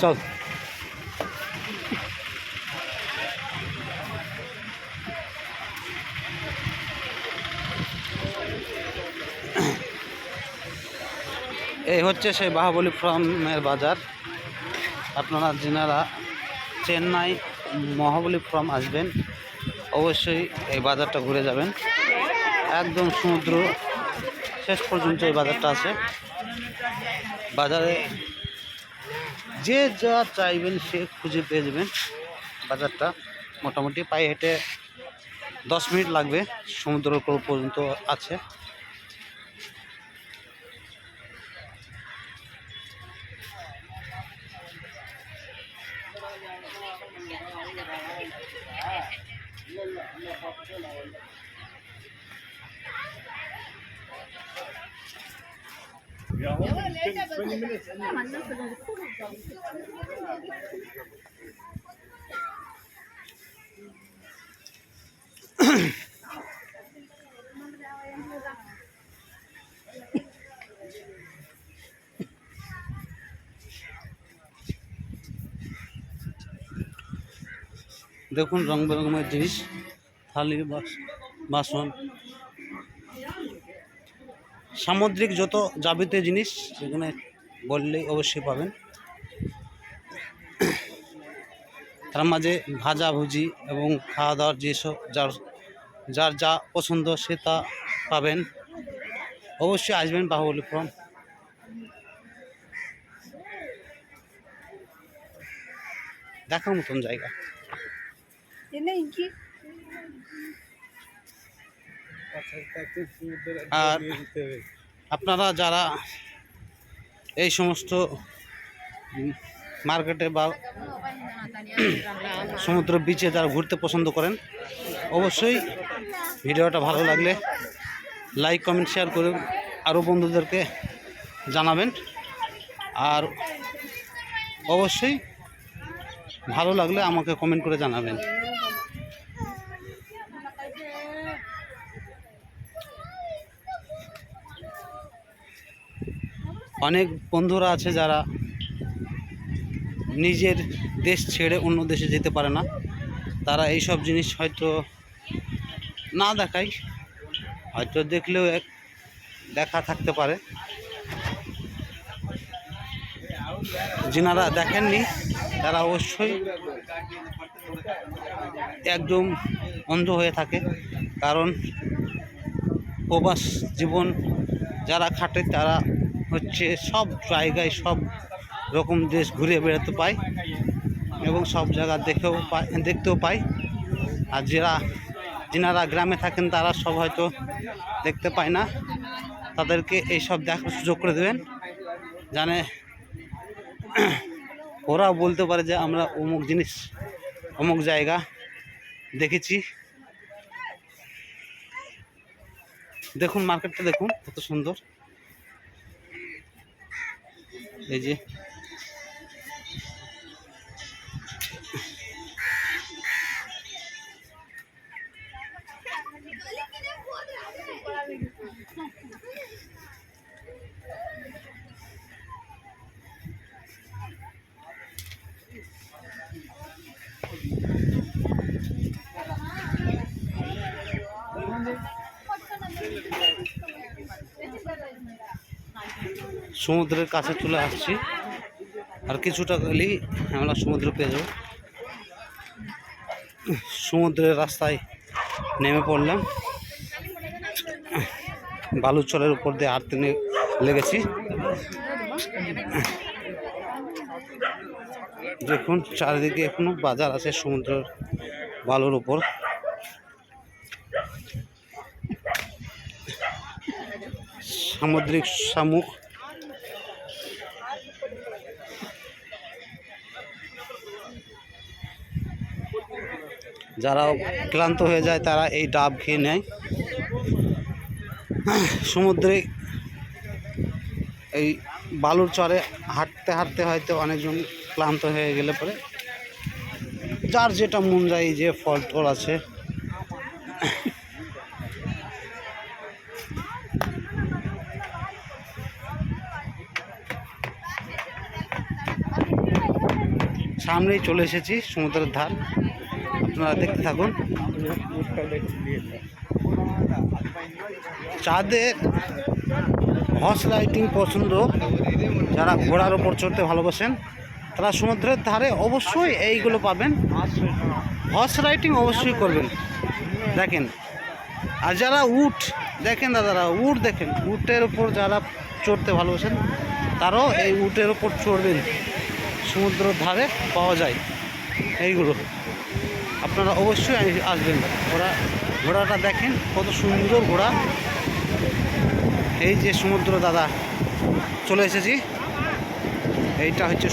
চল। এই হচ্ছে সেই বাহুবলী ফার্মের বাজার। আপনারা যারা চেন্নাই মহাবলী ফার্ম আসবেন অবশ্যই এই বাজারটা ঘুরে যাবেন। একদম সমুদ্র শেষ পর্যন্ত এই বাজারটা আছে। বাজারে যে যা চাইবেন সে খুঁজে পেয়ে যাবেন। বাজারটা মোটামুটি পায়ে হেঁটে 10 মিনিট লাগবে, সমুদ্রের উপর পর্যন্ত আছে। দেখুন রং বেরঙের জিনিস, থালি বাসন, সামুদ্রিক যত যাবতীয় জিনিস সেখানে বললেই অবশ্যই পাবেন। তার মাঝে ভাজাভুজি এবং খাওয়া দাওয়ার যেসব যার যা পছন্দ সে তা পাবেন। অবশ্যই আসবেন বাহুবলী ফার্ম। দেখার মতন জায়গা। আর আপনারা যারা এই সমস্ত মার্কেটে বা সমুদ্র বিচে যারা ঘুরতে পছন্দ করেন অবশ্যই ভিডিওটা ভালো লাগলে লাইক কমেন্ট শেয়ার করে আরও বন্ধুদেরকে জানাবেন। আর অবশ্যই ভালো লাগলে আমাকে কমেন্ট করে জানাবেন। অনেক বন্ধুরা আছে যারা নিজের দেশ ছেড়ে অন্য দেশে যেতে পারে না, তারা এই সব জিনিস হয়তো না দেখায়, হয়তো দেখলেও দেখা থাকতে পারে। যিনারা দেখেননি তারা অবশ্যই একদম অন্ধ হয়ে থাকে, কারণ প্রবাস জীবন যারা খাটে তারা হচ্ছে সব জায়গায় সব রকম দেশ ঘুরে বেড়াতে পায় এবং সব জায়গা দেখতেও পায়। আর যিনারা গ্রামে থাকেন তারা সব হয়তো দেখতে পায় না, তাদেরকে এইসব দেখার সুযোগ করে দেবেন, জানে ওরাও বলতে পারে যে আমরা অমুক জিনিস অমুক জায়গা দেখেছি। দেখুন মার্কেটটা দেখুন কত সুন্দর। এই যে সমুদ্রের কাছে চলে আসছি, আর কিছুটা গেলেই আমরা সমুদ্র পেয়ে যাব। সমুদ্রের রাস্তায় নেমে পড়লাম, বালুচরের উপর দিয়ে হাঁটতে লেগেছি। দেখুন চারিদিকে এখনো বাজার আছে সমুদ্রের বালুর উপর। সামুদ্রিক শামুক, যারা ক্লান্ত হয়ে যায় তারা এই ডাব খেয়ে নেয়। সমুদ্রে এই বালুর চরে হাঁটতে হাঁটতে হয়তো অনেকজন ক্লান্ত হয়ে গেলে পরে যার যেটা মন যায়, যে ফল টল আছে সামনেই চলে এসেছি সমুদ্রের ধার, আপনারা দেখতে থাকুন। যাদের হর্স রাইডিং পছন্দ, যারা ঘোড়ার ওপর চড়তে ভালোবাসেন, তারা সমুদ্রের ধারে অবশ্যই এইগুলো পাবেন। হর্স রাইডিং অবশ্যই করবেন। দেখেন, আর যারা উট দেখেন দাদারা, উট দেখেন, উটের ওপর যারা চড়তে ভালোবাসেন তারাও এই উটের ওপর চড়বেন। সমুদ্রের ধারে পাওয়া যায় এইগুলো, আপনারা অবশ্যই আসবেন। ঘোড়াটা দেখেন কত সুন্দর ঘোড়া। এই যে সমুদ্র দাদা, চলে এসেছি। এইটা হচ্ছে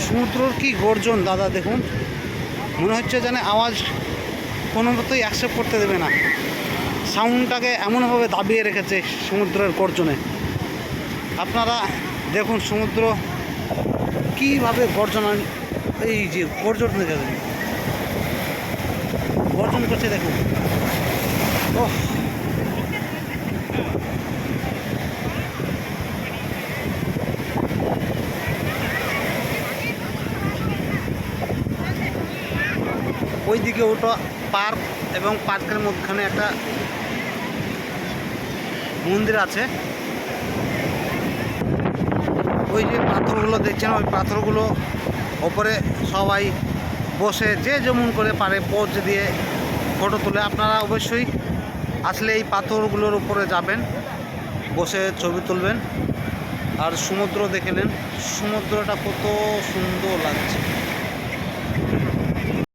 সমুদ্রর কি গর্জন দাদা, দেখুন মনে হচ্ছে যেন আওয়াজ কোনো মতোই অ্যাকসেপ্ট করতে দেবে না। সাউন্ডটাকে এমনভাবে দাবিয়ে রেখেছে সমুদ্রের গর্জনে। আপনারা দেখুন সমুদ্র কীভাবে গর্জনা, এই যে গর্জন করছে দেখুন। ওহ, ওইদিকে ওটা পার্ক, এবং পার্কের মধ্যখানে একটা মন্দির আছে। ওই যে পাথরগুলো দেখছেন, ওই পাথরগুলো ওপরে সবাই বসে যে যেমন করে পারে পোজ দিয়ে ফটো তুলে। আপনারা অবশ্যই আসলে এই পাথরগুলোর উপরে যাবেন, বসে ছবি তুলবেন। আর সমুদ্র দেখে নেন, সমুদ্রটা কত সুন্দর লাগছে।